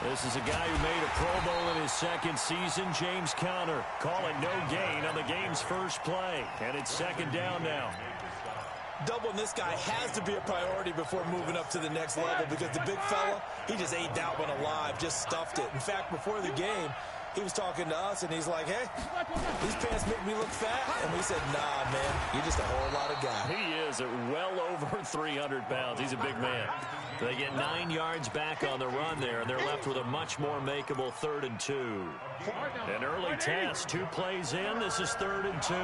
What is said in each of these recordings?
This is a guy who made a Pro Bowl in his second season, James Conner, calling no gain on the game's first play. And it's second down now. Doubling this guy has to be a priority before moving up to the next level because the big fella, he just ate that one alive, just stuffed it. In fact, before the game, he was talking to us, and he's like, hey, these pants make me look fat. And we said, nah, man, you're just a whole lot of guy. He is at well over 300 pounds. He's a big man. They get 9 yards back on the run there, and they're left with a much more makeable 3rd and 2. An early test, 2 plays in. This is 3rd and 2.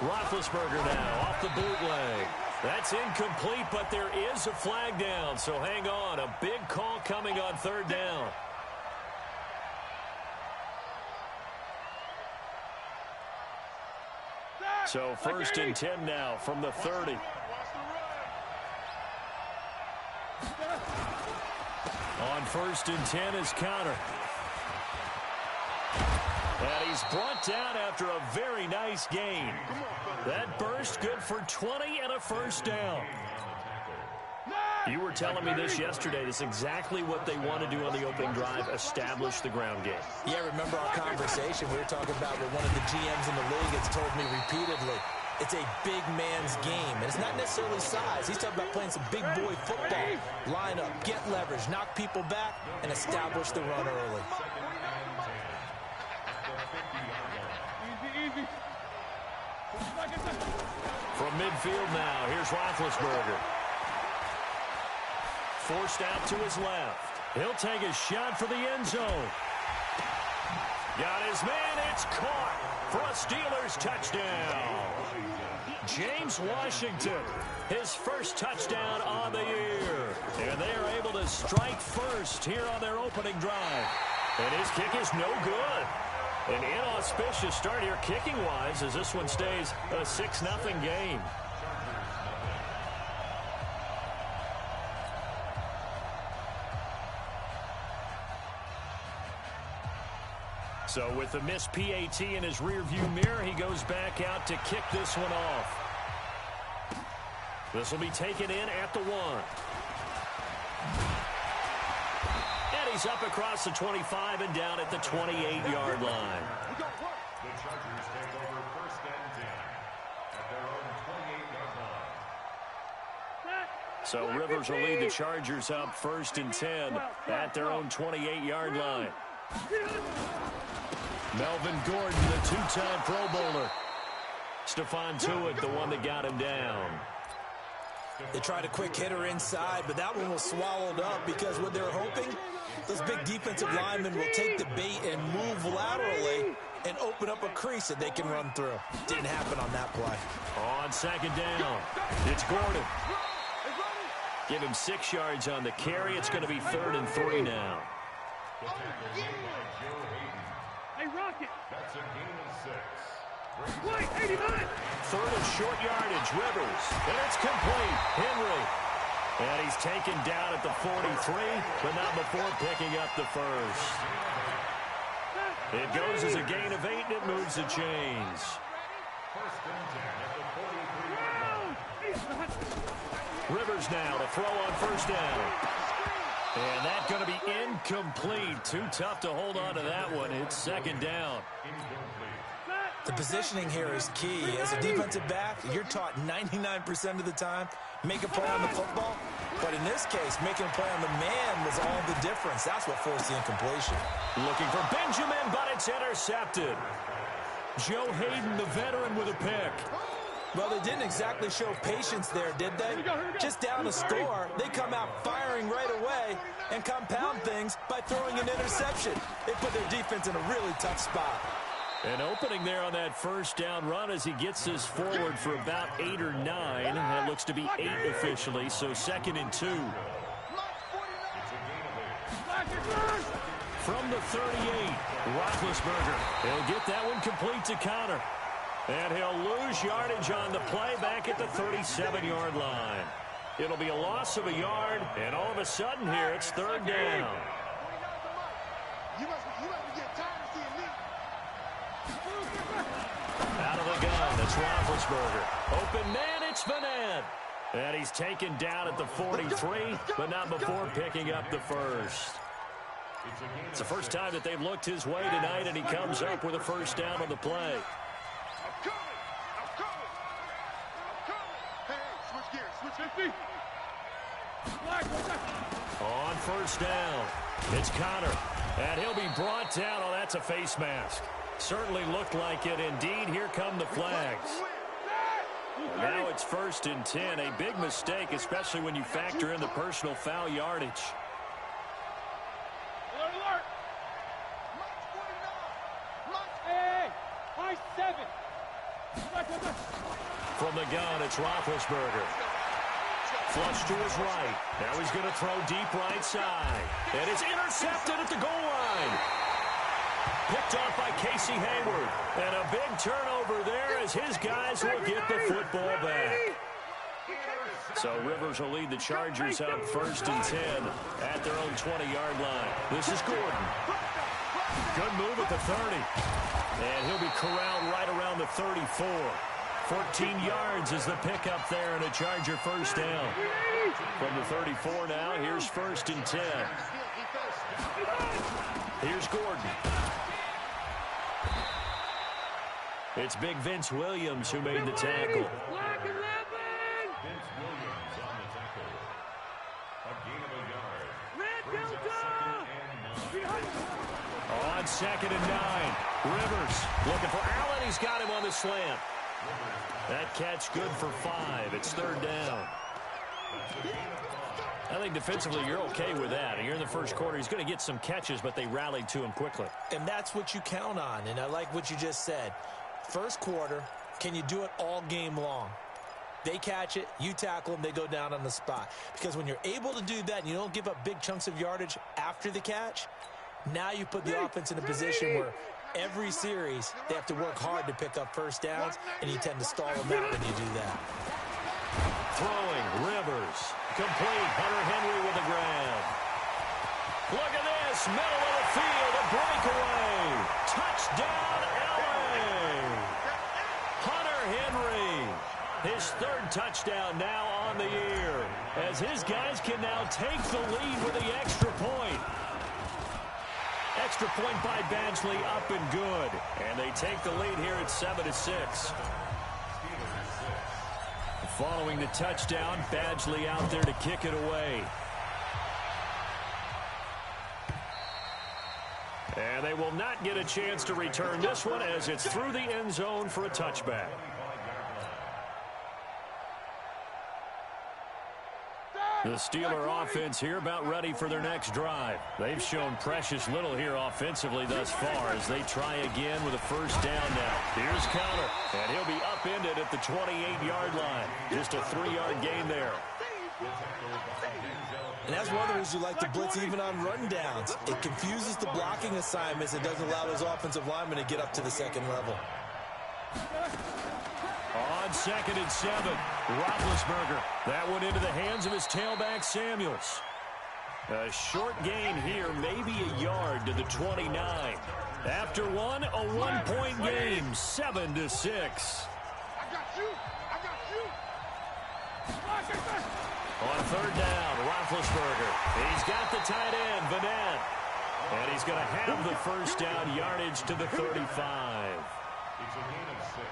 Roethlisberger now off the bootleg. That's incomplete, but there is a flag down, so hang on. A big call coming on 3rd down. So 1st and 10 now from the 30. On 1st and 10 is Conner. And he's brought down after a very nice gain. That burst good for 20 and a 1st down. You were telling me this yesterday. This is exactly what they want to do on the opening drive, establish the ground game. Yeah, remember our conversation we were talking about what one of the GMs in the league has told me repeatedly. It's a big man's game, and it's not necessarily size. He's talking about playing some big boy football. Line up, get leverage, knock people back, and establish the run early. From midfield now, here's Roethlisberger. Forced out to his left. He'll take a shot for the end zone. Got his man. It's caught for a Steelers touchdown. James Washington, his first touchdown on the year. And they are able to strike first here on their opening drive. And his kick is no good. An inauspicious start here kicking-wise as this one stays a 6-0 game. So with the missed PAT in his rearview mirror, he goes back out to kick this one off. This will be taken in at the 1. And he's up across the 25 and down at the 28-yard line. The Chargers take over 1st and 10 at their own 28-yard line. So Rivers will lead the Chargers up 1st and 10 at their own 28-yard line. Melvin Gordon, the 2-time Pro Bowler. Stephon Tuitt, the one that got him down. They tried a quick hitter inside, but that one was swallowed up because what they were hoping, those big defensive linemen will take the bait and move laterally and open up a crease that they can run through. Didn't happen on that play. On 2nd down, it's Gordon. Give him 6 yards on the carry. It's going to be 3rd and 3 now. Hey, Rocket. That's a gain of 6. Wait, 89. 3rd and short yardage, Rivers. And it's complete. Henry. And he's taken down at the 43, but not before picking up the 1st. It goes as a gain of 8, and it moves the chains. 1st and 10 at the 43-yard line. Rivers now to throw on 1st down. And that's going to be incomplete. Too tough to hold on to that one. It's 2nd down. The positioning here is key. As a defensive back, you're taught 99% of the time, make a play on the football. But in this case, making a play on the man was all the difference. That's what forced the incompletion. Looking for Benjamin, but it's intercepted. Joe Hayden, the veteran, with a pick. Well, they didn't exactly show patience there, did they? Just down a score, they come out firing right away and compound things by throwing an interception. They put their defense in a really tough spot. An opening there on that 1st down run as he gets this forward for about 8 or 9. That looks to be 8 officially, so 2nd and 2. From the 38, Roethlisberger. He'll get that one complete to Conner. And he'll lose yardage on the play back at the 37-yard line. It'll be a loss of a yard, and all of a sudden here it's 3rd down. Out of the gun, it's Roethlisberger. Open man, it's Vanette. And he's taken down at the 43, but not before picking up the first. It's the first time that they've looked his way tonight, and he comes up with a first down on the play. On first down, it's Connor, and he'll be brought down. Oh, that's a face mask. Certainly looked like it. Indeed, here come the flags. Now it's 1st and 10. A big mistake, especially when you factor in the personal foul yardage. Alert! Hey, high 7. From the gun, it's Roethlisberger. Flush to his right. Now he's going to throw deep right side. And it's intercepted at the goal line. Picked off by Casey Hayward. And a big turnover there as his guys will get the football back. So Rivers will lead the Chargers up 1st and 10 at their own 20-yard line. This is Gordon. Good move at the 30. And he'll be corralled right around the 34. 14 yards is the pickup there and a Charger first down. From the 34 now, here's 1st and 10. Here's Gordon. It's big Vince Williams who made the tackle. Vince Williams on the tackle. A gain of a yard. On 2nd and 9. Rivers looking for Allen. He's got him on the slant. That catch good for 5. It's 3rd down. I think defensively you're okay with that. And you're in the first quarter. He's going to get some catches, but they rallied to him quickly. And that's what you count on. And I like what you just said. First quarter, can you do it all game long? They catch it, you tackle them, they go down on the spot. Because when you're able to do that and you don't give up big chunks of yardage after the catch, now you put the offense in a position where every series they have to work hard to pick up first downs, and you tend to stall them out when you do that. Throwing, Rivers. Complete, Hunter Henry with a grab. Look at this, middle of the field, a breakaway. Touchdown, LA. Hunter Henry. His 3rd touchdown now on the year, as his guys can now take the lead with the extra point. Extra point by Badgley, up and good. And they take the lead here at 7-6. Following the touchdown, Badgley out there to kick it away. And they will not get a chance to return this one as it's through the end zone for a touchback. The Steeler offense here about ready for their next drive. They've shown precious little here offensively thus far as they try again with a first down now. Here's Connor, and he'll be upended at the 28-yard line. Just a 3-yard gain there. And that's one of the reasons you like to blitz even on run downs. It confuses the blocking assignments. It doesn't allow those offensive linemen to get up to the second level. On 2nd and 7, Roethlisberger. That went into the hands of his tailback, Samuels. A short gain here, maybe a yard to the 29. After one, a one-point game, 7-6. On 3rd down, Roethlisberger. He's got the tight end, Vanette. And he's going to have the first down yardage to the 35. It's a gain of 6.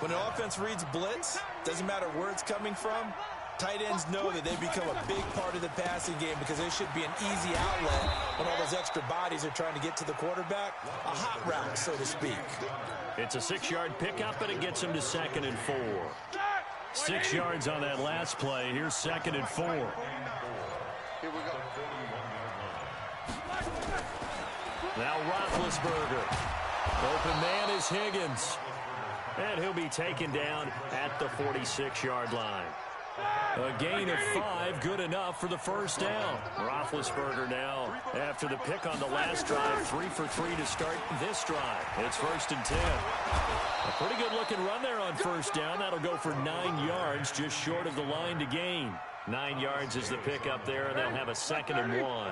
When an offense reads blitz, doesn't matter where it's coming from, tight ends know that they become a big part of the passing game because there should be an easy outlet when all those extra bodies are trying to get to the quarterback. A hot route, so to speak. It's a 6-yard pickup, and it gets him to 2nd and 4. 6 yards on that last play. Here's 2nd and 4. Here we go. Now Roethlisberger. Open man is Higgins. And he'll be taken down at the 46-yard line. A gain of 5, good enough for the first down. Roethlisberger now, after the pick on the last drive, 3 for 3 to start this drive. It's 1st and 10. A pretty good-looking run there on first down. That'll go for 9 yards, just short of the line to gain. 9 yards is the pickup there, and they'll have a 2nd and 1.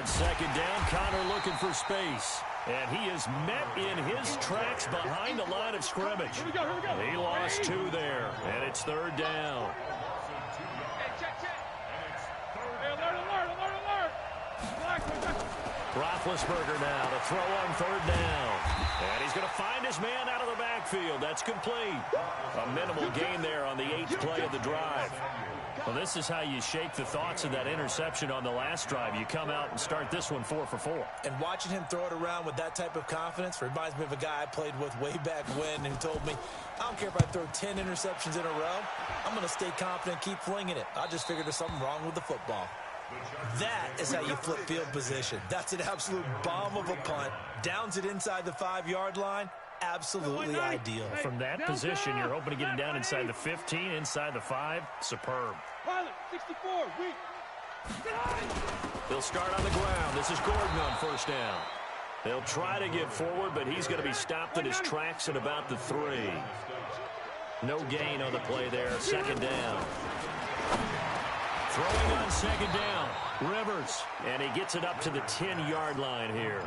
On second down, Connor looking for space. And he is met in his tracks behind the line of scrimmage. He lost 2 there, and it's third down. Roethlisberger now to throw on third down. And he's going to find his man out of the backfield. That's complete. A minimal gain there on the 8th play of the drive. Well, this is how you shake the thoughts of that interception on the last drive. You come out and start this one 4 for 4. And watching him throw it around with that type of confidence reminds me of a guy I played with way back when who told me, I don't care if I throw 10 interceptions in a row. I'm going to stay confident, keep flinging it. I just figured there's something wrong with the football. That is how you flip field position. That's an absolute bomb of a punt. Downs it inside the 5-yard line. Absolutely ideal. From that position, you're hoping to get him down inside the 15, inside the 5. Superb. 64, They'll start on the ground. This is Gordon on first down. They'll try to get forward, but he's going to be stopped in his tracks at about the 3. No gain on the play there. Second down. Throwing on second down, Rivers, and he gets it up to the 10-yard line here.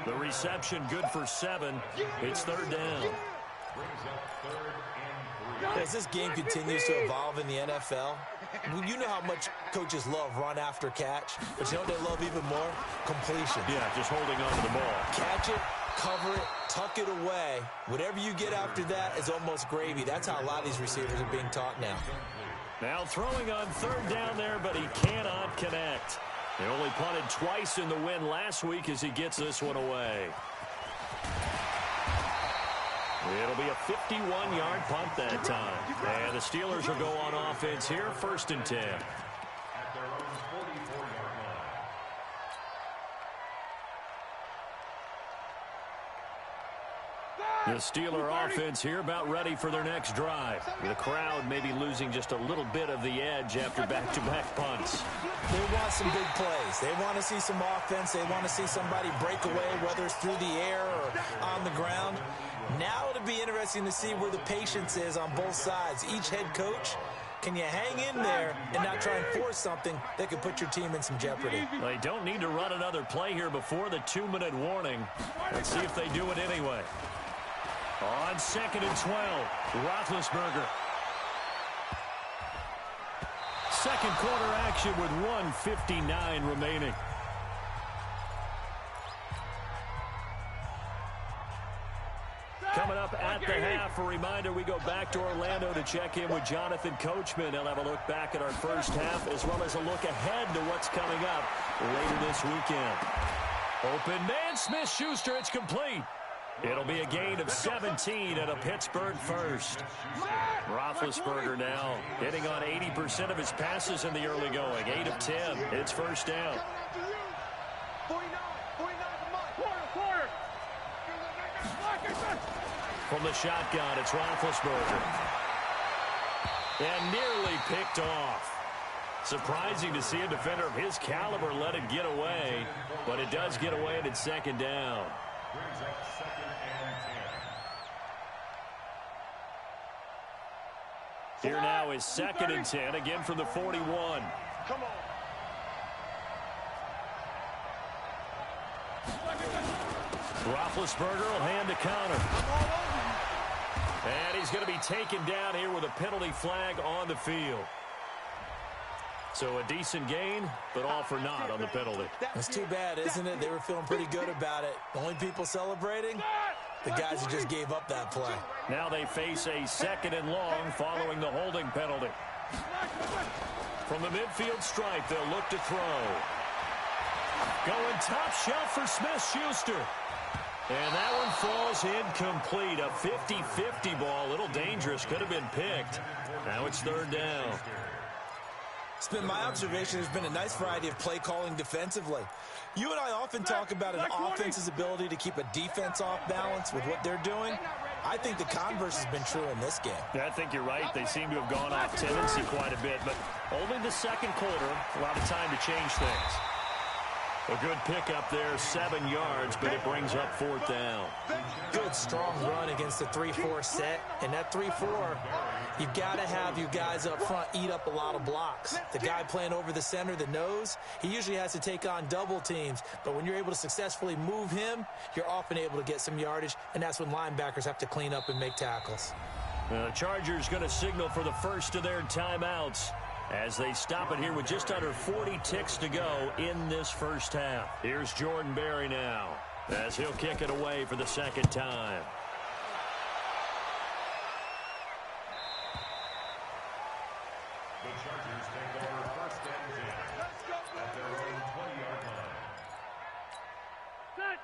The reception good for 7. It's third down. As this game continues to evolve in the NFL, you know how much coaches love run after catch, but you know what they love even more? Completion. Yeah, just holding on to the ball. Catch it, cover it, tuck it away. Whatever you get after that is almost gravy. That's how a lot of these receivers are being taught now. Now throwing on third down there, but he cannot connect. They only punted twice in the win last week as he gets this one away. It'll be a 51-yard punt that time. And the Steelers will go on offense here, 1st and 10. The Steeler offense here about ready for their next drive. The crowd maybe losing just a little bit of the edge after back-to-back punts. They want some big plays. They want to see some offense. They want to see somebody break away, whether it's through the air or on the ground. Now it'll be interesting to see where the patience is on both sides. Each head coach, can you hang in there and not try and force something that could put your team in some jeopardy? They don't need to run another play here before the 2-minute warning. Let's see if they do it anyway. On 2nd and 12, Roethlisberger. Second quarter action with 1:59 remaining. Coming up at the half, a reminder, we go back to Orlando to check in with Jonathan Coachman. He'll have a look back at our first half as well as a look ahead to what's coming up later this weekend. Open man, Smith-Schuster, it's complete. It'll be a gain of 17 and a Pittsburgh first. Roethlisberger now hitting on 80% of his passes in the early going. 8 of 10. It's first down. From the shotgun, it's Roethlisberger. And nearly picked off. Surprising to see a defender of his caliber let it get away, but it does get away and it's second down. Here now is 2nd and 10, again from the 41. Come on. Roethlisberger will hand to counter. And he's going to be taken down here with a penalty flag on the field. So a decent gain, but all for naught on the penalty. It's too bad, isn't it? They were feeling pretty good about it. The only people celebrating, the guys who just gave up that play. Now they face a 2nd and long following the holding penalty. From the midfield stripe, they'll look to throw. Going top shelf for Smith-Schuster. And that one falls incomplete. A 50-50 ball. A little dangerous. Could have been picked. Now it's third down. It's been my observation there's been a nice variety of play calling defensively. You and I often talk about an offense's ability to keep a defense off balance with what they're doing. I think the converse has been true in this game. Yeah, I think you're right. They seem to have gone off tendency quite a bit, but only the second quarter, a lot of time to change things. A good pickup there, 7 yards, but it brings up 4th down. Good, strong run against the 3-4 set. And that 3-4, you've got to have you guys up front eat up a lot of blocks. The guy playing over the center, the nose, he usually has to take on double teams. But when you're able to successfully move him, you're often able to get some yardage, and that's when linebackers have to clean up and make tackles. The Chargers going to signal for the first of their timeouts as they stop it here with just under 40 ticks to go in this first half. Here's Jordan Berry now as he'll kick it away for the second time. The Chargers take over first and 10 at their own 20-yard line.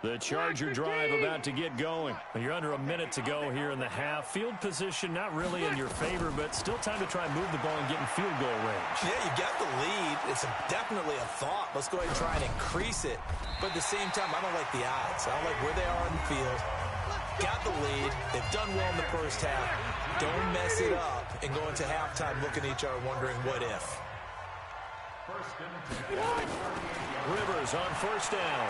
The Charger drive about to get going. You're under a minute to go here in the half. Field position not really in your favor, but still time to try and move the ball and get in field goal range. Yeah, you got the lead. It's definitely a thought. Let's go ahead and try and increase it. But at the same time, I don't like the odds. I don't like where they are on the field. Got the lead. They've done well in the first half. Don't mess it up and go into halftime looking at each other wondering what if. First and 10. Rivers on first down.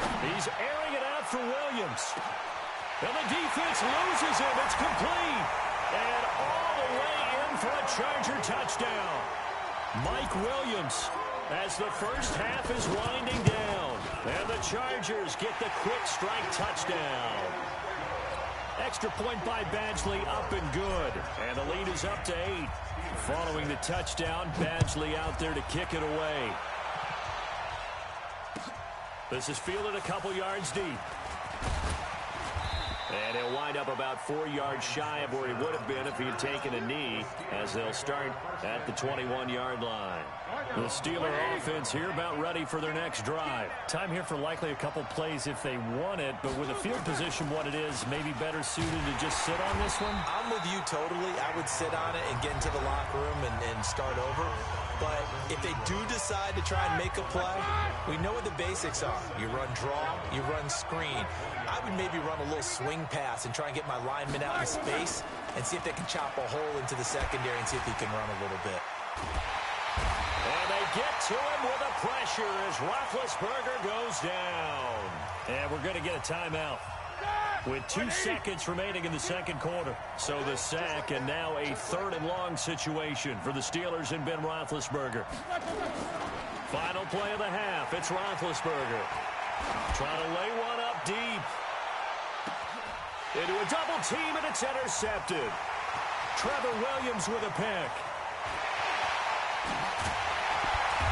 He's airing it out for Williams. And the defense loses him. It's complete. And all the way in for a Charger touchdown. Mike Williams as the first half is winding down. And the Chargers get the quick strike touchdown. Extra point by Badgley up and good. And the lead is up to 8. Following the touchdown, Badgley out there to kick it away. This is fielded a couple yards deep. And he'll wind up about 4 yards shy of where he would have been if he had taken a knee, as they'll start at the 21-yard line. The Steeler offense here about ready for their next drive. Time here for likely a couple plays if they want it, but with the field position what it is, maybe better suited to just sit on this one? I'm with you totally. I would sit on it and get into the locker room and start over. But if they do decide to try and make a play, we know what the basics are. You run draw, you run screen. I would maybe run a little swing pass and try and get my lineman out in space and see if they can chop a hole into the secondary and see if he can run a little bit. And they get to him with a pressure as Roethlisberger goes down. And we're going to get a timeout with 2 seconds remaining in the second quarter. So the sack, and now a 3rd and long situation for the Steelers and Ben Roethlisberger. Final play of the half. It's Roethlisberger trying to lay one up deep. Into a double team, and it's intercepted. Trevor Williams with a pick.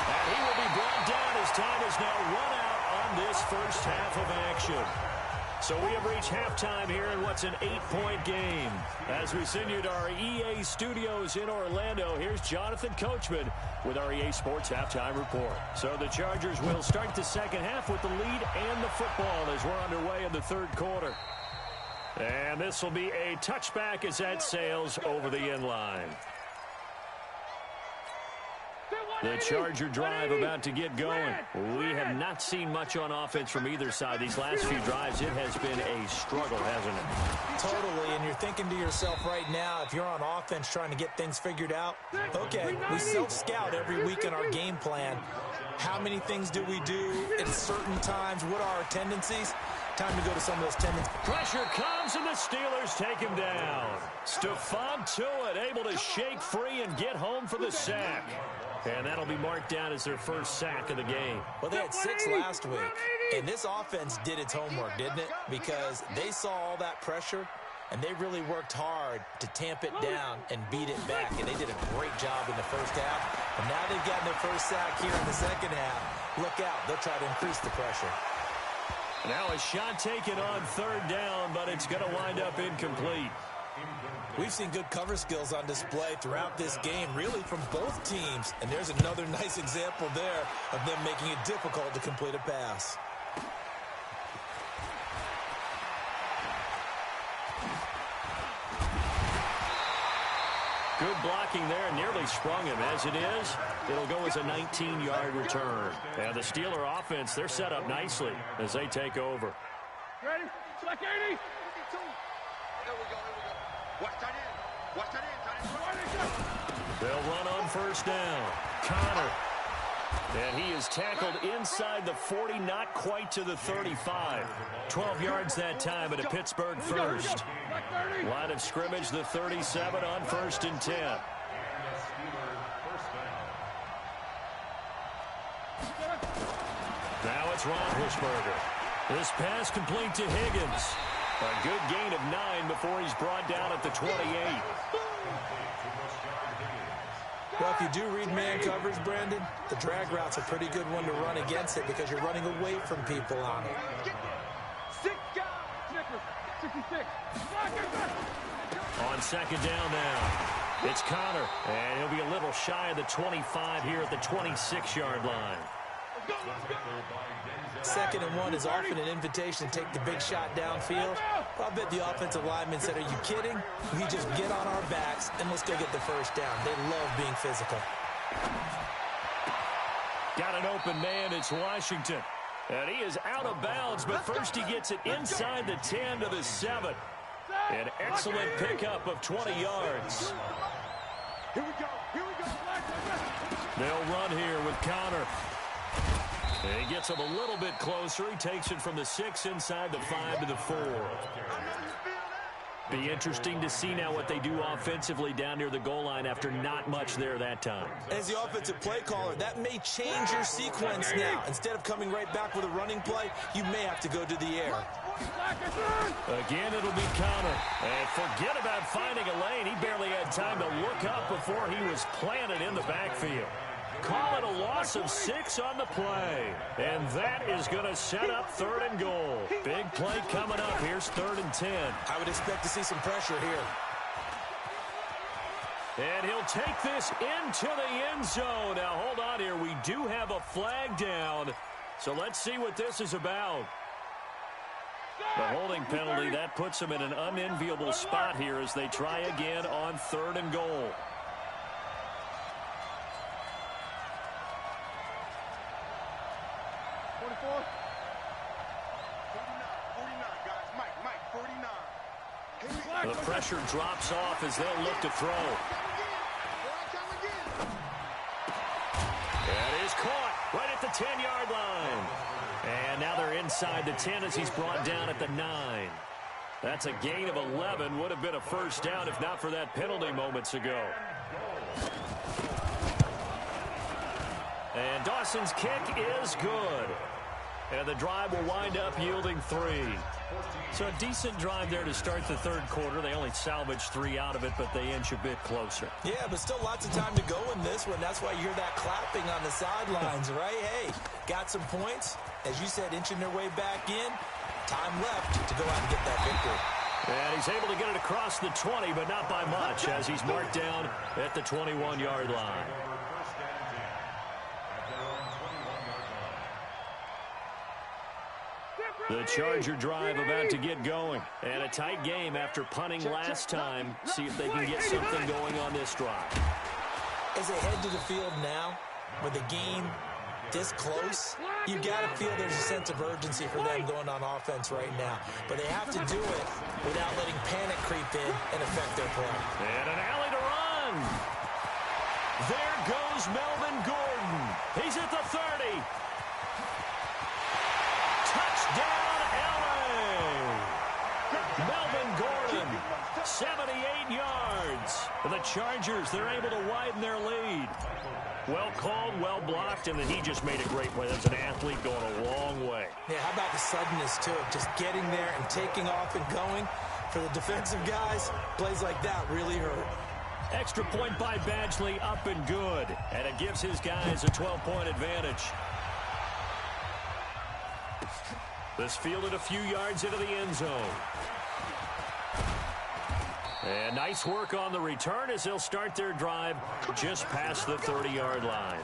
And he will be brought down as time is now run out on this first half of action. So we have reached halftime here in what's an 8-point game. As we send you to our EA studios in Orlando, here's Jonathan Coachman with our EA Sports Halftime Report. So the Chargers will start the second half with the lead and the football as we're underway in the third quarter. And this will be a touchback as that sails over the end line. The Charger drive about to get going. We have not seen much on offense from either side. These last few drives, it has been a struggle, hasn't it? Totally, and you're thinking to yourself right now, if you're on offense trying to get things figured out, okay, we self-scout every week in our game plan. How many things do we do at certain times? What are our tendencies? Time to go to some of those tendencies. Pressure comes, and the Steelers take him down. Stephon Tuitt able to shake free and get home for the sack. And that'll be marked down as their first sack of the game. Well, they had 6 last week, and this offense did its homework, didn't it? Because they saw all that pressure, and they really worked hard to tamp it down and beat it back, and they did a great job in the first half. And now they've gotten their first sack here in the second half. Look out. They'll try to increase the pressure. Now a shot taken on 3rd down, but it's going to wind up incomplete. We've seen good cover skills on display throughout this game, really from both teams. And there's another nice example there of them making it difficult to complete a pass. Good blocking there, nearly sprung him. As it is, it'll go as a 19-yard return. And the Steeler offense, they're set up nicely as they take over. Ready? Select 80. Here we go. Watch that in. They'll run on first down. Connor And he is tackled inside the 40, not quite to the 35. 12 yards that time at a Pittsburgh first. Line of scrimmage, the 37 on 1st and 10. Now it's Roethlisberger. This pass complete to Higgins. A good gain of 9 before he's brought down at the 28. Well, if you do read man coverage, Brandon, the drag route's a pretty good one to run against it because you're running away from people on it. 66. On 2nd down now, it's Connor, and he'll be a little shy of the 25 here at the 26-yard line. 2nd and 1 is often an invitation to take the big shot downfield. I bet the offensive lineman said, are you kidding? We just get on our backs and let's go get the first down. They love being physical. Got an open man, it's Washington. And he is out of bounds, but first he gets it inside the 10 to the 7. An excellent pickup of 20 yards. Here we go. They'll run here with Connor. And he gets him a little bit closer. He takes it from the 6 inside the 5 to the 4. Be interesting to see now what they do offensively down near the goal line after not much there that time. As the offensive play caller, that may change your sequence now. Instead of coming right back with a running play, you may have to go to the air. Again, it'll be Connor. And forget about finding a lane. He barely had time to look up before he was planted in the backfield. Call it a loss of 6 on the play. And that is going to set up 3rd and goal. Big play coming up. Here's 3rd and 10. I would expect to see some pressure here. And he'll take this into the end zone. Now, hold on here. We do have a flag down. So let's see what this is about. The holding penalty, that puts them in an unenviable spot here as they try again on 3rd and goal. The pressure drops off as they'll look to throw. That is caught right at the 10-yard line. And now they're inside the 10 as he's brought down at the 9. That's a gain of 11. Would have been a first down if not for that penalty moments ago. And Dawson's kick is good. And the drive will wind up yielding 3. So a decent drive there to start the 3rd quarter. They only salvaged 3 out of it, but they inch a bit closer. Yeah, but still lots of time to go in this one. That's why you hear that clapping on the sidelines, right? Hey, got some points. As you said, inching their way back in. Time left to go out and get that victory. And he's able to get it across the 20, but not by much, as he's marked down at the 21-yard line. The Charger drive about to get going. And a tight game after punting last time. See if they can get something going on this drive. As they head to the field now, with the game this close, you've got to feel there's a sense of urgency for them going on offense right now. But they have to do it without letting panic creep in and affect their play. And an alley to run. There goes Melvin Gordon. He's at the 30. Touchdown, LA! Melvin Gordon, 78 yards. The Chargers, they're able to widen their lead. Well called, well blocked, and then he just made a great play. That's an athlete going a long way. Yeah, how about the suddenness, too, of just getting there and taking off and going? For the defensive guys, plays like that really hurt. Extra point by Badgley, up and good. And it gives his guys a 12-point advantage. This fielded a few yards into the end zone. And nice work on the return as they'll start their drive just past the 30-yard line.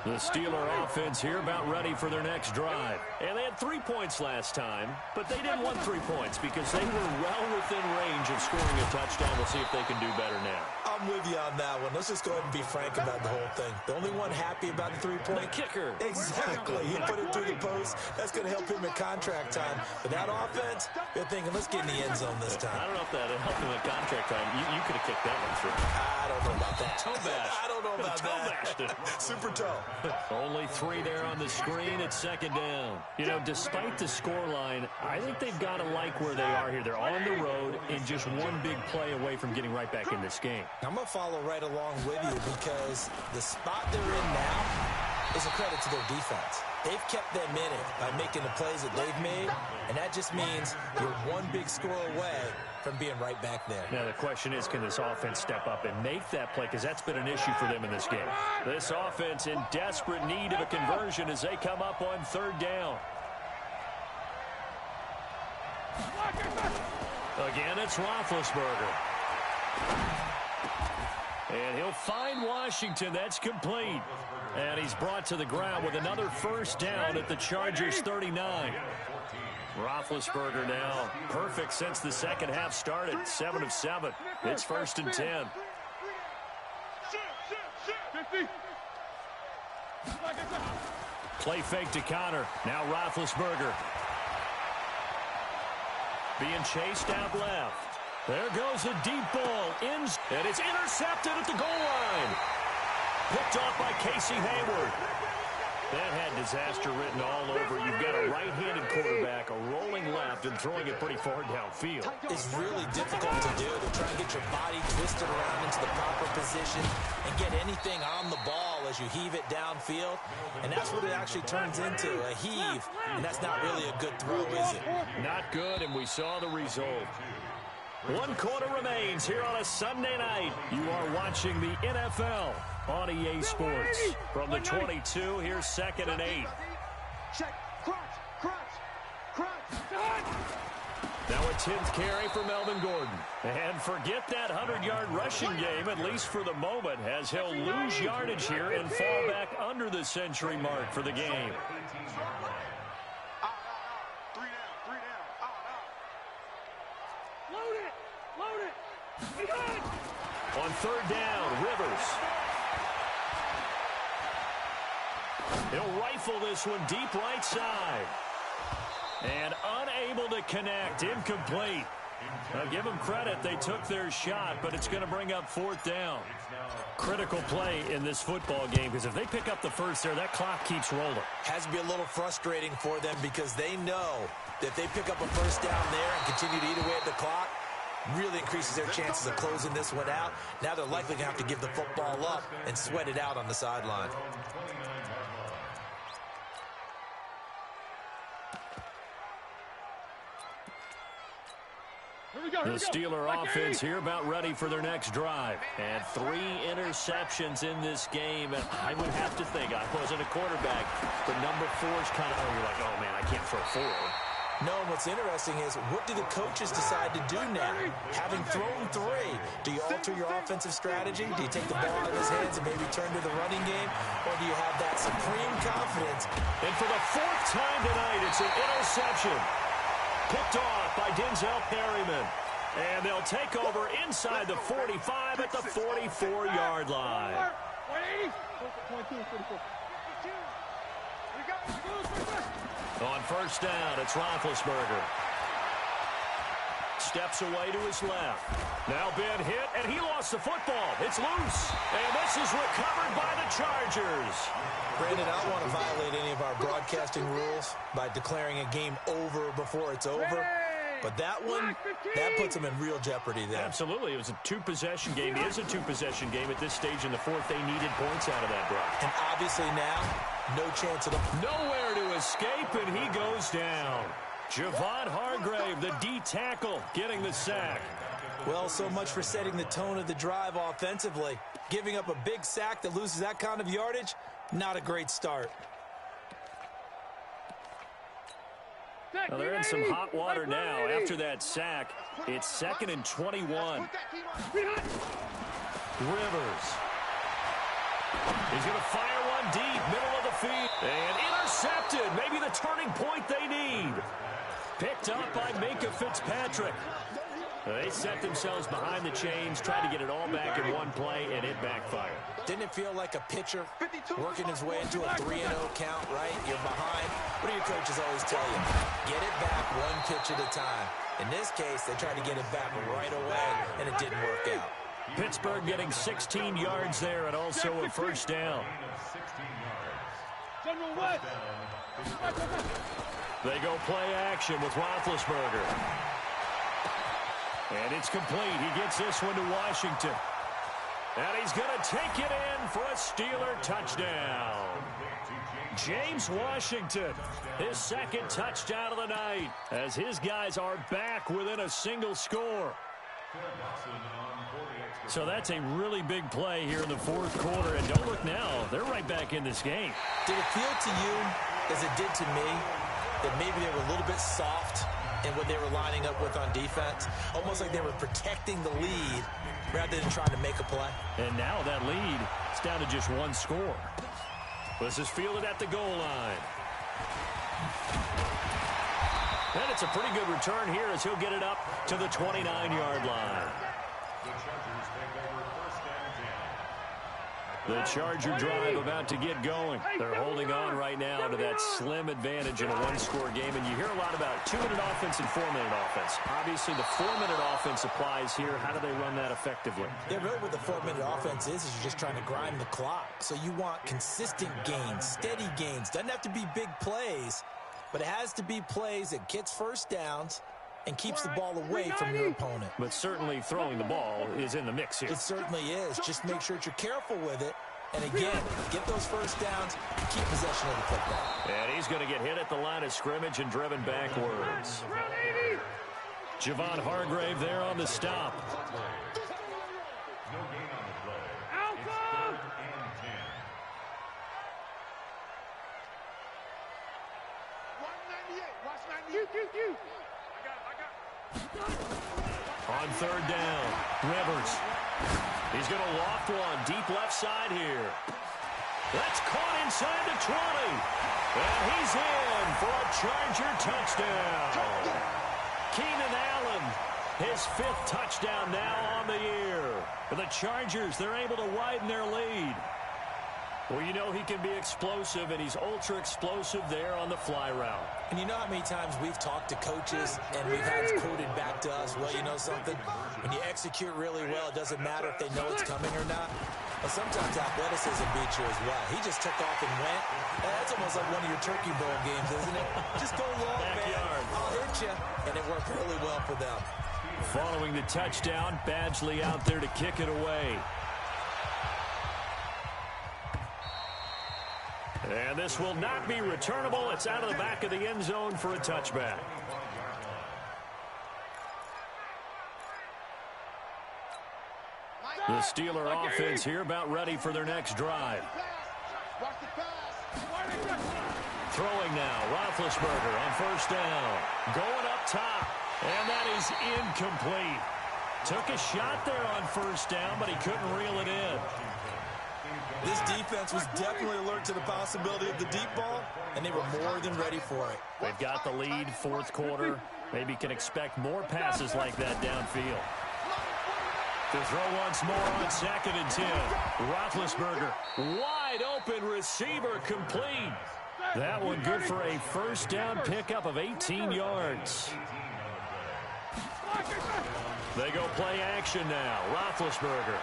The Steeler offense here about ready for their next drive. And they had 3 points last time, but they didn't want 3 points because they were well within range of scoring a touchdown. We'll see if they can do better now. I'm with you on that one. Let's just go ahead and be frank about the whole thing. The only one happy about the three-point. The kicker. Exactly. He put it through the post. That's going to help him in contract time. But that offense, they're thinking, let's get in the end zone this time. I don't know if that helped him in contract time. You could have kicked that one through. I don't know about that. Toe bash. I don't know about Toe that. Super toe. Only 3 there on the screen at second down. You know, despite the scoreline, I think they've got to like where they are here. They're on the road and just one big play away from getting right back in this game. I'm going to follow right along with you because the spot they're in now is a credit to their defense. They've kept them in it by making the plays that they've made, and that just means you're one big score away from being right back there. Now, the question is, can this offense step up and make that play? Because that's been an issue for them in this game. This offense in desperate need of a conversion as they come up on third down. Again, it's Roethlisberger. And he'll find Washington. That's complete. And he's brought to the ground with another first down at the Chargers 39. Roethlisberger now perfect since the second half started. 7 of 7. It's 1st and 10. Play fake to Connor. Now Roethlisberger. Being chased out left. There goes a deep ball. And it's intercepted at the goal line. Picked off by Casey Hayward. That had disaster written all over. You've got a right-handed quarterback, a rolling left, and throwing it pretty far downfield. It's really difficult to do, to try and get your body twisted around into the proper position and get anything on the ball as you heave it downfield. And that's what it actually turns into, a heave. And that's not really a good throw, is it? Not good, and we saw the result. 1 quarter remains here on a Sunday night. You are watching the NFL on EA Sports. From the 22, here's 2nd and 8. Check. Crunch. Now a 10th carry for Melvin Gordon. And forget that 100-yard rushing game, at least for the moment, as he'll lose yardage here and fall back under the century mark for the game. On third down, Rivers. He'll rifle this one deep right side. And unable to connect. Incomplete. Now give them credit. They took their shot, but it's going to bring up 4th down. Critical play in this football game, because if they pick up the first there, that clock keeps rolling. Has to be a little frustrating for them because they know that if they pick up a first down there and continue to eat away at the clock, really increases their chances of closing this one out. Now they're likely going to have to give the football up and sweat it out on the sideline. The Steeler offense here about ready for their next drive. And 3 interceptions in this game. And I would have to think, I wasn't a quarterback, but number 4 is kind of, you're like, oh, man, I can't throw 4. No, what's interesting is, what do the coaches decide to do now? Having thrown 3, do you alter your offensive strategy? Do you take the ball out of his hands and maybe turn to the running game? Or do you have that supreme confidence? And for the 4th time tonight, it's an interception. Picked off by Denzel Perryman. And they'll take over inside the 45 at the 44-yard line. 180. On first down, it's Roethlisberger. Steps away to his left. Now Ben hit, and he lost the football. It's loose. And this is recovered by the Chargers. Brandon, I don't want to violate any of our broadcasting rules by declaring a game over before it's over. But that one, that puts them in real jeopardy there. Absolutely. It was a 2-possession game. It is a 2-possession game at this stage in the 4th. They needed points out of that, Brock. And obviously now, no chance at all. Nowhere to escape, and he goes down. Javon Hargrave, the D tackle, getting the sack. Well, so much for setting the tone of the drive offensively. Giving up a big sack that loses that kind of yardage, not a great start. Well, they're in some hot water now. After that sack, it's 2nd and 21. Rivers. He's going to fire one deep, middle of the field. And intercepted. Maybe the turning point they need. Picked up by Minkah Fitzpatrick. They set themselves behind the chains, tried to get it all back in one play, and it backfired. Didn't it feel like a pitcher working his way into a 3-0 count, right? You're behind. What do your coaches always tell you? Get it back one pitch at a time. In this case, they tried to get it back right away, and it didn't work out. Pittsburgh getting 16 yards there and also a first down. General West. They go play action with Roethlisberger. And it's complete. He gets this one to Washington. And he's going to take it in for a Steeler touchdown. James Washington, his second touchdown of the night, as his guys are back within a single score. So that's a really big play here in the fourth quarter. And don't look now, they're right back in this game. Did it feel to you, as it did to me, that maybe they were a little bit soft in what they were lining up with on defense? Almost like they were protecting the lead rather than trying to make a play. And now that lead is down to just one score. This is fielded at the goal line. And it's a pretty good return here as he'll get it up to the 29-yard line. The Charger drive about to get going. They're holding on right now to that slim advantage in a one-score game. And you hear a lot about 2-minute offense and 4-minute offense. Obviously, the 4-minute offense applies here. How do they run that effectively? Yeah, really what the 4-minute offense is you're just trying to grind the clock. So you want consistent gains, steady gains. Doesn't have to be big plays, but it has to be plays that gets first downs and keeps the ball away from your opponent. But certainly throwing the ball is in the mix here. It certainly is. Just make sure that you're careful with it. And again, get those first downs, keep possession of the football. And he's going to get hit at the line of scrimmage and driven backwards. Javon Hargrave there on the stop. No gain on the play. Outcome! It's 3rd and 10. 198. Watch 98. On third down, Rivers. He's going to loft one deep left side here. That's caught inside the 20. And he's in for a Charger touchdown. Keenan Allen, his 5th touchdown now on the year. For the Chargers, they're able to widen their lead. Well, you know he can be explosive, and he's ultra-explosive there on the fly route. And you know how many times we've talked to coaches and we've had quoted back to us, well, you know something? When you execute really well, it doesn't matter if they know it's coming or not. But sometimes athleticism beats you as well. He just took off and went. That's almost like one of your Turkey Bowl games, isn't it? Just go long, Backyard. man. I'll hit you. And it worked really well for them. Following the touchdown, Badgley out there to kick it away. And this will not be returnable. It's out of the back of the end zone for a touchback. The Steeler offense here about ready for their next drive. Watch the pass. Throwing now, Roethlisberger on first down. Going up top, and that is incomplete. Took a shot there on first down, but he couldn't reel it in. This defense was definitely alert to the possibility of the deep ball, and they were more than ready for it. They've got the lead, fourth quarter. Maybe can expect more passes like that downfield. To throw once more on 2nd and 10. Roethlisberger, wide open receiver, complete. That one good for a first down pickup of 18 yards. They go play action now. Roethlisberger.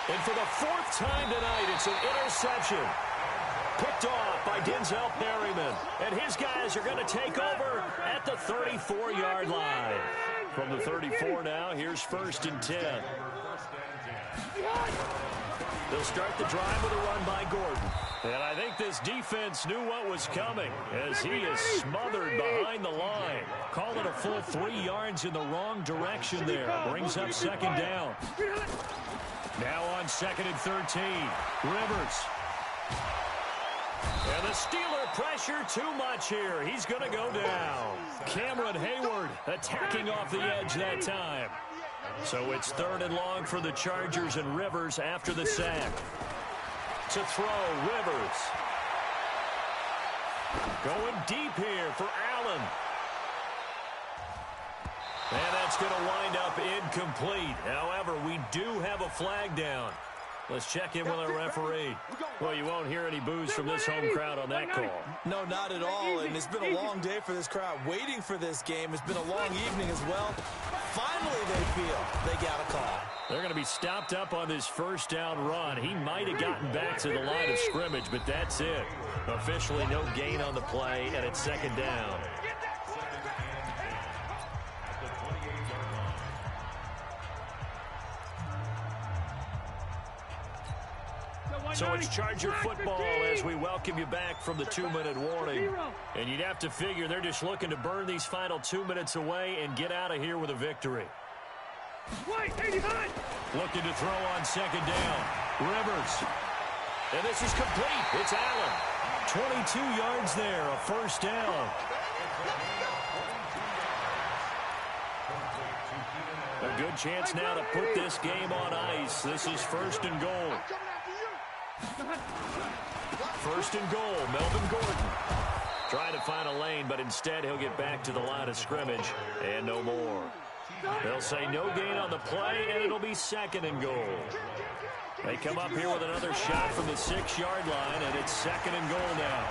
And for the 4th time tonight, it's an interception. Picked off by Denzel Perryman. And his guys are going to take over at the 34-yard line. From the 34 now, here's 1st and 10. They'll start the drive with a run by Gordon. And I think this defense knew what was coming as he is smothered behind the line. Call it a full 3 yards in the wrong direction there. Brings up 2nd down. Now on 2nd and 13. Rivers. And the Steeler pressure too much here. He's going to go down. Cameron Hayward attacking off the edge that time. So it's 3rd and long for the Chargers, and Rivers after the sack. To throw, Rivers. Going deep here for Allen. going to wind up incomplete. However, we do have a flag down. Let's check in with our referee. Well, you won't hear any boos from this home crowd on that call. No, not at all, and it's been a long day for this crowd waiting for this game. It's been a long evening as well. Finally, they feel they got a call. They're going to be stopped up on this first down run. He might have gotten back to the line of scrimmage, but that's it. Officially no gain on the play, and it's second down. So it's Charger football as we welcome you back from the 2-minute warning. And you'd have to figure they're just looking to burn these final 2 minutes away and get out of here with a victory. Looking to throw on second down. Rivers. And this is complete. It's Allen. 22 yards there, a first down. A good chance now to put this game on ice. This is first and goal. First and goal, Melvin Gordon. Trying to find a lane, but instead he'll get back to the line of scrimmage and no more. They'll say no gain on the play, and it'll be second and goal. They come up here with another shot from the 6-yard line, and it's second and goal now.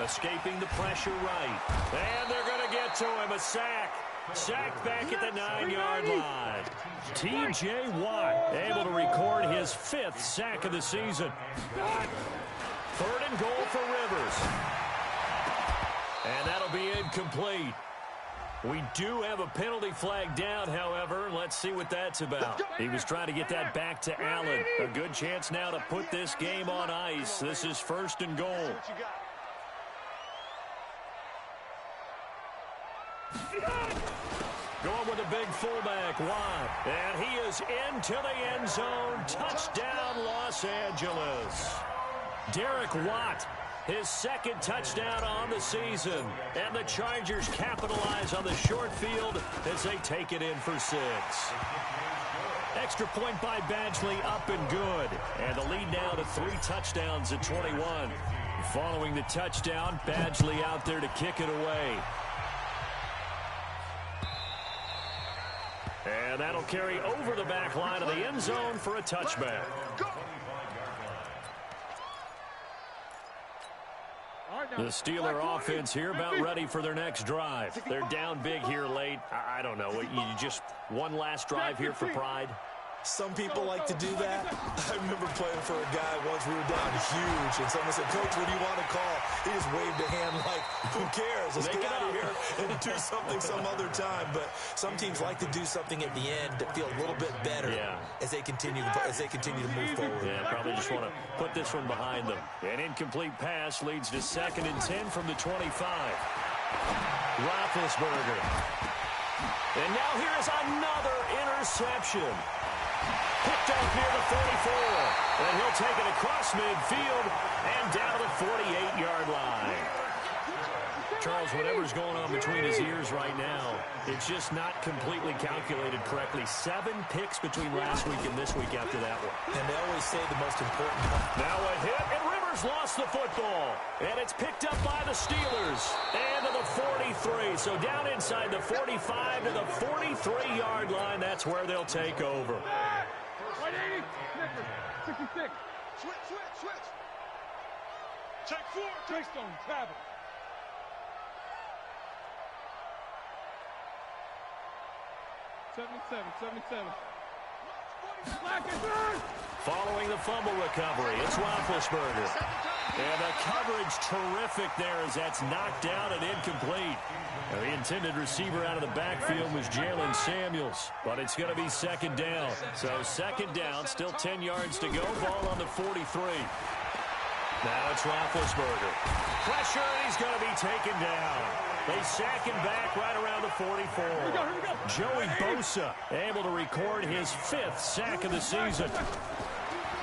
Escaping the pressure right. And they're going to get to him, a sack. Sacked back at the 9-yard line. T.J. Watt able to record his 5th sack of the season. Third and goal for Rivers. And that'll be incomplete. We do have a penalty flag down, however. Let's see what that's about. He was trying to get that back to Allen. A good chance now to put this game on ice. This is first and goal. Going with a big fullback, Watt. And he is into the end zone. Touchdown, Los Angeles. Derek Watt, his 2nd touchdown on the season. And the Chargers capitalize on the short field as they take it in for 6. Extra point by Badgley, up and good. And the lead now to 3 touchdowns at 21. Following the touchdown, Badgley out there to kick it away. And that'll carry over the back line of the end zone for a touchback. The Steeler offense here about ready for their next drive. They're down big here late. I don't know. You just one last drive here for pride? Some people like to do that. I remember playing for a guy once. We were down huge, and someone said, "Coach, what do you want to call?" He just waved a hand like, "Who cares? Let's get out of here and do something some other time." But some teams like to do something at the end to feel a little bit better as they continue to move forward. Yeah, probably just want to put this one behind them. An incomplete pass leads to 2nd and 10 from the 25. Roethlisberger. And now here is another interception. Picked up near the 44. And he'll take it across midfield and down to the 48-yard line. Charles, whatever's going on between his ears right now, it's just not completely calculated correctly. 7 picks between last week and this week after that one. And they always say the most important one. Now a hit, and Rivers lost the football. And it's picked up by the Steelers. And to the 43. So down inside the 45 to the 43-yard line. That's where they'll take over. 66. Switch. Check 4. Keystone, travel. Seventy-seven. Following the fumble recovery, it's Roethlisberger. And the coverage terrific there as that's knocked down and incomplete. Now, the intended receiver out of the backfield was Jalen Samuels, but it's going to be second down. So second down, still 10 yards to go, ball on the 43. Now it's Roethlisberger. Pressure, and he's going to be taken down. They sack him back right around the 44. Here we go. Joey Bosa able to record his 5th sack of the season.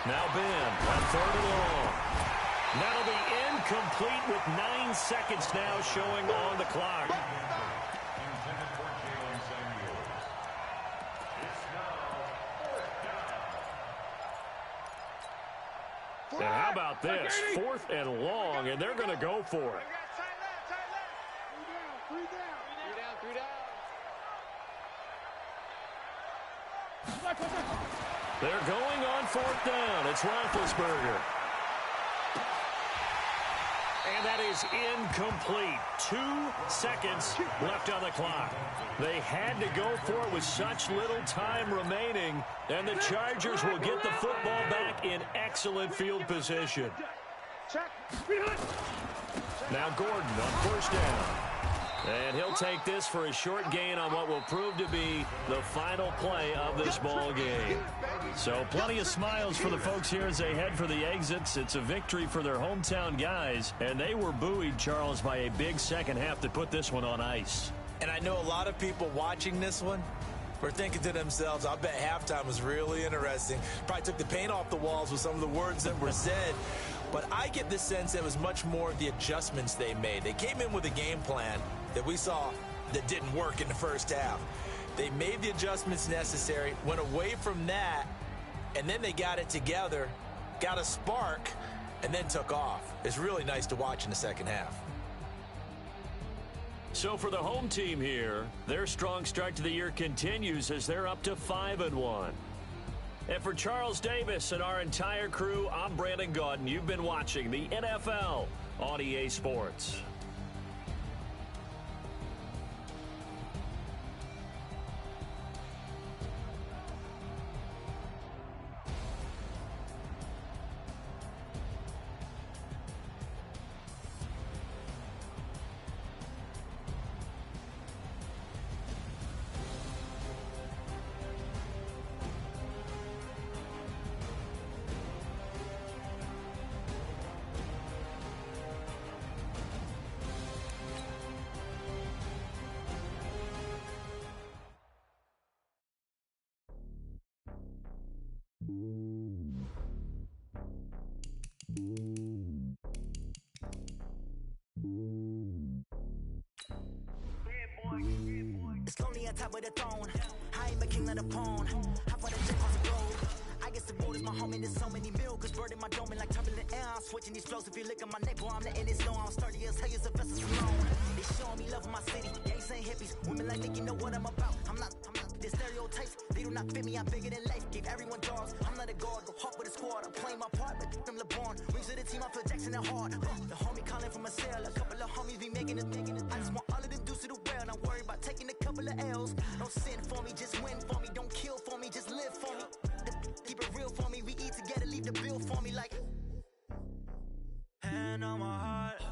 Now Ben on 3rd and long. That'll be incomplete with 9 seconds now showing on the clock. And how about this? 4th and long, and they're going to go for it. They're going on 4th down. It's Roethlisberger. And that is incomplete. 2 seconds left on the clock. They had to go for it with such little time remaining, and the Chargers will get the football back in excellent field position. Now Gordon on 1st down. And he'll take this for a short gain on what will prove to be the final play of this ball game. So plenty of smiles for the folks here as they head for the exits. It's a victory for their hometown guys, and they were buoyed, Charles, by a big second half to put this one on ice. And I know a lot of people watching this one were thinking to themselves, I bet halftime was really interesting. Probably took the paint off the walls with some of the words that were said. But I get the sense it was much more the adjustments they made. They came in with a game plan that we saw that didn't work in the first half. They made the adjustments necessary, went away from that, and then they got it together, got a spark, and then took off. It's really nice to watch in the second half. So for the home team here, their strong start to the year continues as they're up to 5-1. And for Charles Davis and our entire crew, I'm Brandon Gaudin. You've been watching the NFL on EA Sports. It's lonely on top of the throne. I am a king of the pawn. Hop on the jet across the globe. I guess the road is my home and there's so many milk. Bird in my dome and like turbulent air. I'm switching these flows. If you look at my neck, boy, I'm letting it snow. I'm sturdy as hell as a vessel alone. They showing me love in my city. Gangs ain't hippies. Women like Nick, you know what I'm about. I'm not the stereotypes. They do not fit me. I'm bigger than life. Gave everyone dogs. I'm not a guard. Go hawk with a squad. I'm playing my part, but them LeBron. Rings to the team. I feel Jackson and hard. The homie calling from a cell. A couple of homies be making it. I just want all of them dudes to the well. Not worry about taking a couple of L's. Don't sin for me, just win for me. Don't kill for me, just live for me. Keep it real for me. We eat together, leave the bill for me like. Hand on my heart,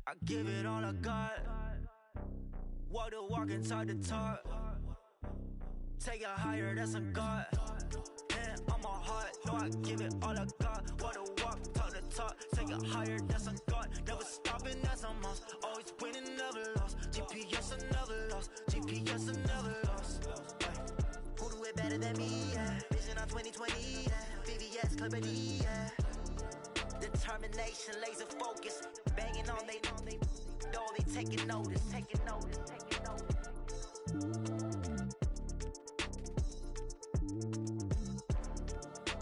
I give it all I got. Walk the walk and talk the talk. Take it higher, that's a God. Hand on my heart, no, I give it all I got. Walk the walk, talk the talk. Take it higher, that's a God. Never stopping, that's a must. Always winning, never lost. GPS, I never lost. GPS, I never lost. Who do it better than me? Yeah. Vision on 2020. Yeah. VVS, Clippity. Yeah. Determination, laser focus. Banging on they know they taking notice. Taking notice. Taking notice.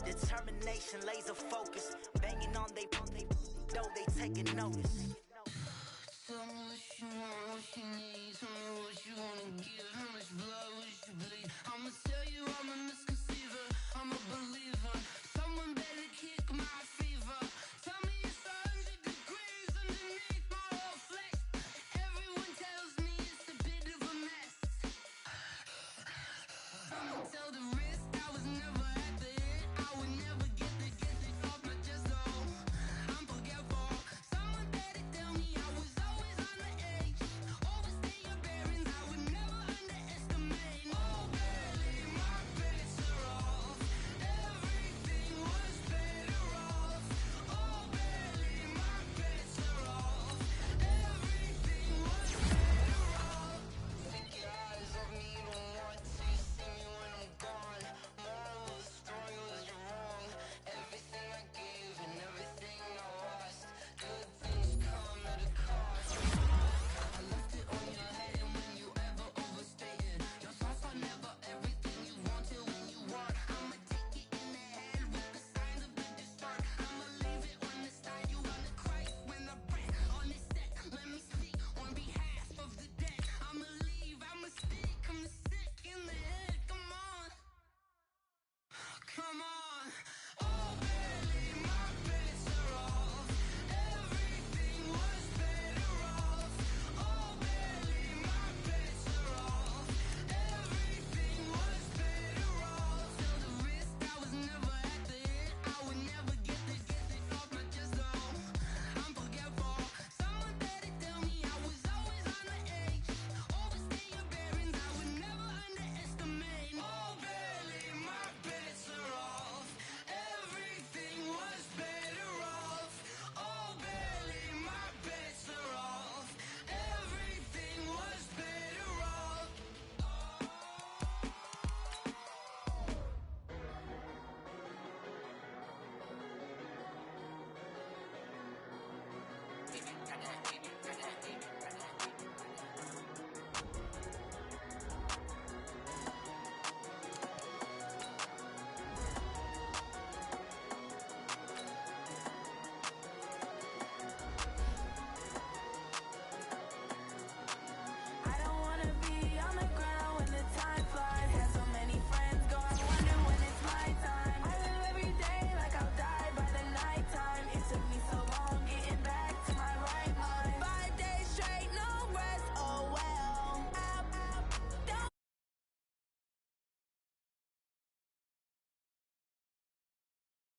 Determination, laser focus. Banging on they know they taking notice. Tell me what you want, what you need. Tell me what you wanna give. How much blood?